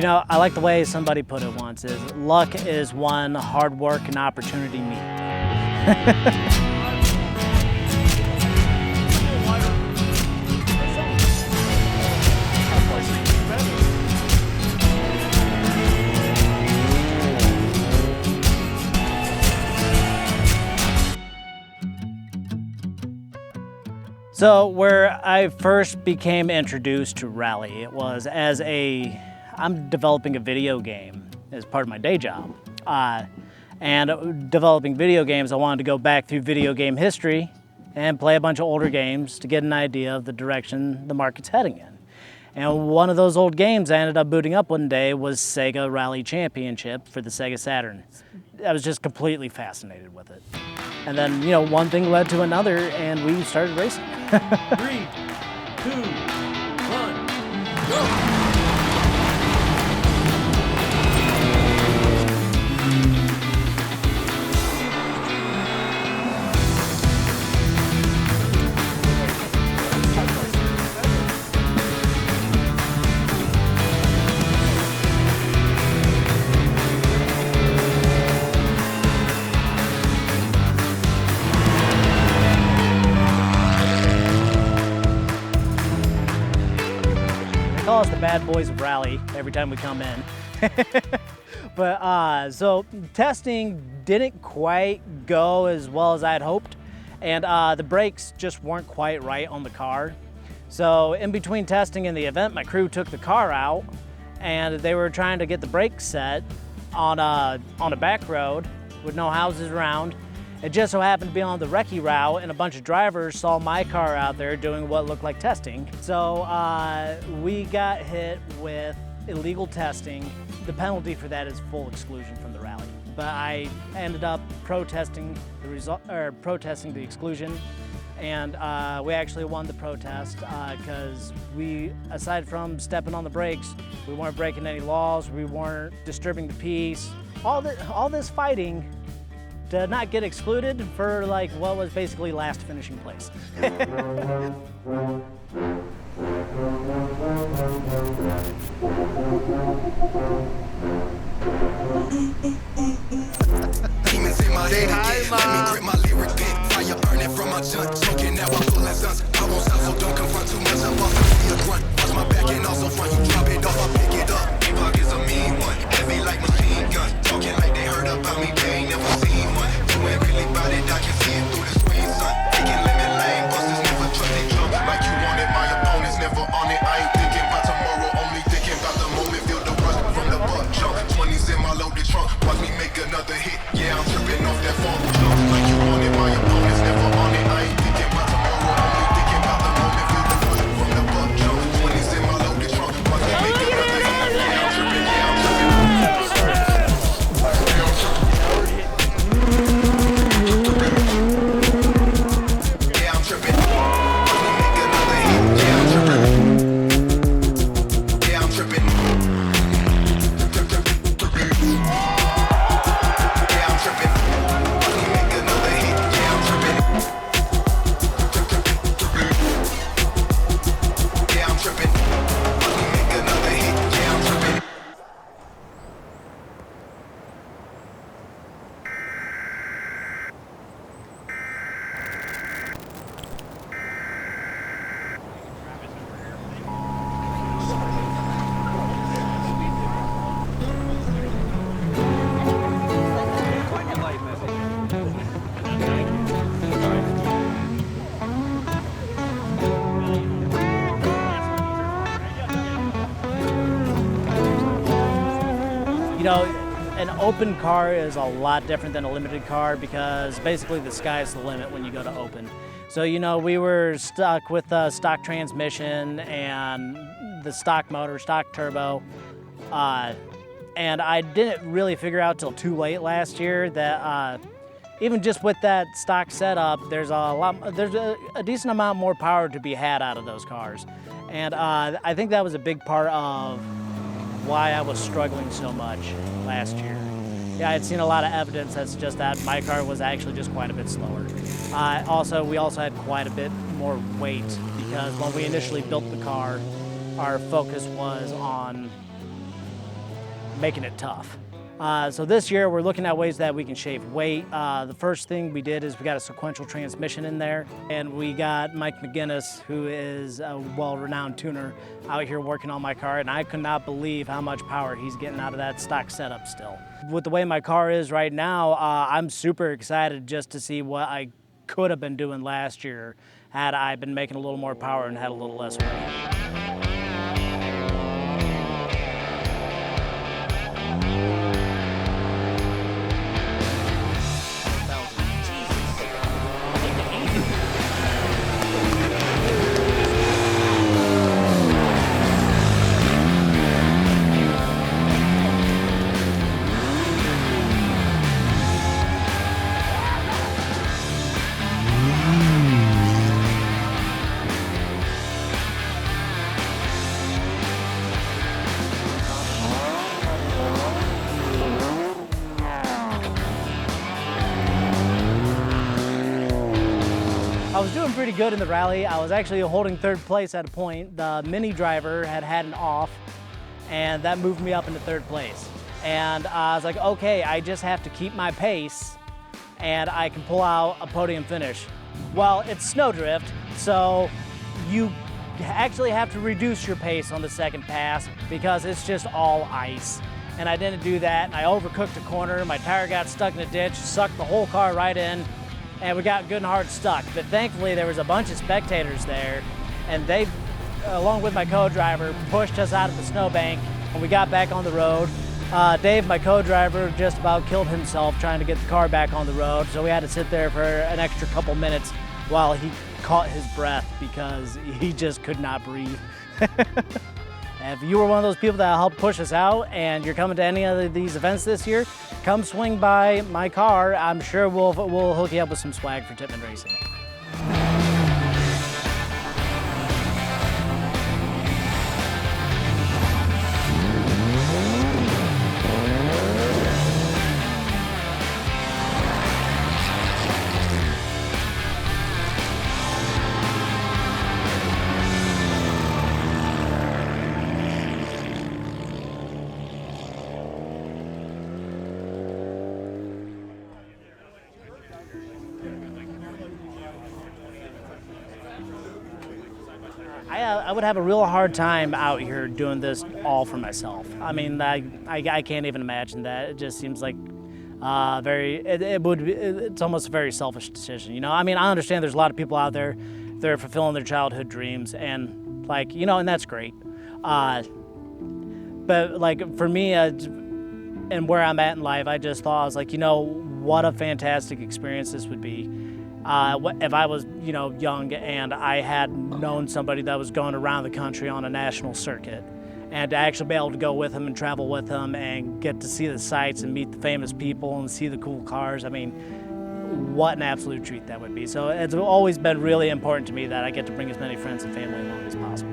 You know, I like the way somebody put it once, is luck is one, hard work and opportunity meet. So where I first became introduced to rally, it was as I'm developing a video game as part of my day job. And developing video games, I wanted to go back through video game history and play a bunch of older games to get an idea of the direction the market's heading in. And one of those old games I ended up booting up one day was Sega Rally Championship for the Sega Saturn. I was just completely fascinated with it. And then, you know, one thing led to another and we started racing. 3, 2, 1, go! Call us the bad boys of rally every time we come in. But so testing didn't quite go as well as I had hoped, and the brakes just weren't quite right on the car. So in between testing and the event, my crew took the car out and they were trying to get the brakes set on a back road with no houses around. It just so happened to be on the recce route, and a bunch of drivers saw my car out there doing what looked like testing. So we got hit with illegal testing. The penalty for that is full exclusion from the rally. But I ended up protesting the exclusion, and we actually won the protest because we, aside from stepping on the brakes, we weren't breaking any laws, we weren't disturbing the peace. All this fighting to not get excluded for like what was basically last finishing place. Demons in my head again. Let me grip my lyric pen. Fire burning from my junk. Choking now I'm full of stunts. I won't stop, so don't confront too much. I'm off to see a grunt. Watch my back and also front. You drop it off, I pick it up. Tupac is a mean one. Heavy like machine gun. Talking like they heard about me. They ain't never seen one. You ain't really about it. I can see it through the screen, son. Taking lemon lane. Busters never trust they jump. Like you want it. My opponent's never on it. I ain't thinking about tomorrow. Only thinking about the moment. Feel the rush from the butt jump. 20s in my loaded trunk. Watch me make another hit. Yeah, I'm tripping off that phone jump. Like you want it. My opponent's never on it. I ain't thinking about tomorrow. Only thinking about the moment. Feel the rush from the butt jump. 20s in my loaded trunk. Watch me make another hit. Yeah, I'm tripping. Yeah, I'm tripping. Yeah, I'm tripping. Watch me make another hit. Yeah, I'm tripping. Yeah, I'm tripping. Yeah, I'm tripping. Watch me make another hit. Yeah, I'm tripping. Yeah, I'm tripping. Watch me make another hit. Yeah, I'm tripping. You know, an open car is a lot different than a limited car because basically the sky's the limit when you go to open. So, you know, we were stuck with the stock transmission and the stock motor, stock turbo. And I didn't really figure out till too late last year that even just with that stock setup, there's a decent amount more power to be had out of those cars. And I think that was a big part of why I was struggling so much last year. Yeah, I'd seen a lot of evidence that's just that my car was actually just quite a bit slower. We also had quite a bit more weight because when we initially built the car, our focus was on making it tough. So this year we're looking at ways that we can shave weight. The first thing we did is we got a sequential transmission in there, and we got Mike McGinnis, who is a well-renowned tuner, out here working on my car, and I could not believe how much power he's getting out of that stock setup still. With the way my car is right now, I'm super excited just to see what I could have been doing last year had I been making a little more power and had a little less weight. I was doing pretty good in the rally. I was actually holding third place at a point. The mini driver had an off, and that moved me up into third place. And I was like, okay, I just have to keep my pace and I can pull out a podium finish. Well, it's Sno Drift, so you actually have to reduce your pace on the second pass because it's just all ice. And I didn't do that, and I overcooked a corner. My tire got stuck in a ditch, sucked the whole car right in, and we got good and hard stuck. But thankfully there was a bunch of spectators there, and they, along with my co-driver, pushed us out of the snowbank, and we got back on the road. Dave, my co-driver, just about killed himself trying to get the car back on the road, so we had to sit there for an extra couple minutes while he caught his breath because he just could not breathe. If you were one of those people that helped push us out and you're coming to any of these events this year, come swing by my car. I'm sure we'll hook you up with some swag for Tippmann Racing. I would have a real hard time out here doing this all for myself. I mean, I can't even imagine that. It just seems like it's almost a very selfish decision, you know? I mean, I understand there's a lot of people out there that are fulfilling their childhood dreams and like, you know, and that's great. But like for me, and where I'm at in life, I just thought, I was like, you know, what a fantastic experience this would be. If I was, you know, young and I had known somebody that was going around the country on a national circuit, and to actually be able to go with them and travel with them and get to see the sights and meet the famous people and see the cool cars, I mean, what an absolute treat that would be. So it's always been really important to me that I get to bring as many friends and family along as possible.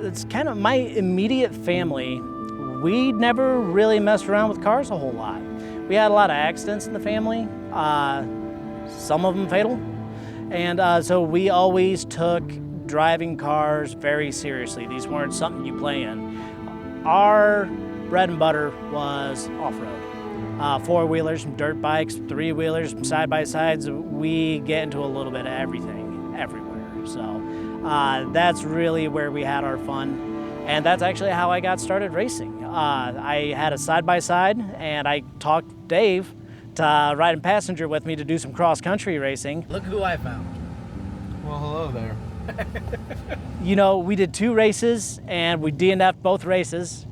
It's kind of my immediate family. We never really messed around with cars a whole lot. We had a lot of accidents in the family. Some of them fatal. And so we always took driving cars very seriously. These weren't something you play in. Our bread and butter was off-road. Four-wheelers, dirt bikes, three-wheelers, side-by-sides. We get into a little bit of everything, everywhere. So that's really where we had our fun. And that's actually how I got started racing. I had a side-by-side, and I talked Dave to ride in passenger with me to do some cross-country racing. Look who I found. Well, hello there. You know, we did 2 races and we DNF'd both races,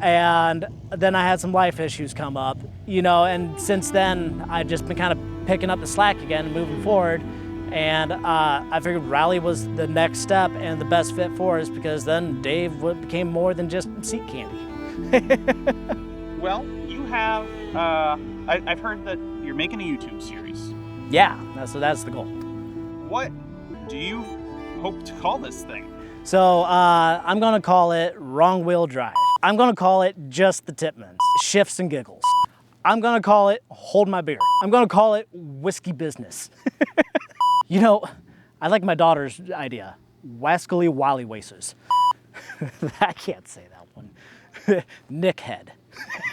and then I had some life issues come up, you know, and since then I've just been kind of picking up the slack again and moving forward, and I figured rally was the next step and the best fit for us, because then Dave became more than just seat candy. Well, you have I've heard that you're making a YouTube series. Yeah, that's the goal. What do you hope to call this thing? So I'm gonna call it Wrong Wheel Drive. I'm gonna call it Just the Tippmanns, Shifts and Giggles. I'm gonna call it Hold My Beer. I'm gonna call it Whiskey Business. You know, I like my daughter's idea, Wascally Wally Waces. I can't say that one. Nick Head.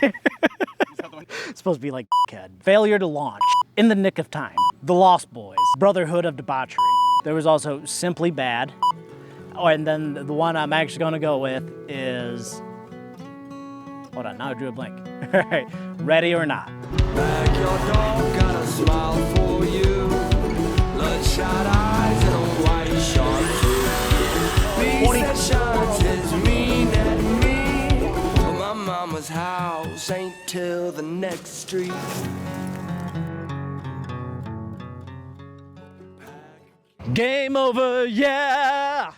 It's supposed to be like kid. Failure to launch. In the nick of time. The Lost Boys. Brotherhood of debauchery. There was also Simply Bad. Oh, and then the one I'm actually going to go with is... Hold on, now I drew a blank. All right, Ready or Not. Back your dog got a smile for you. Bloodshot eyes and a white shark tooth. Beast that shines his mean at me. But my mama's house ain't till the next street. Game over, yeah!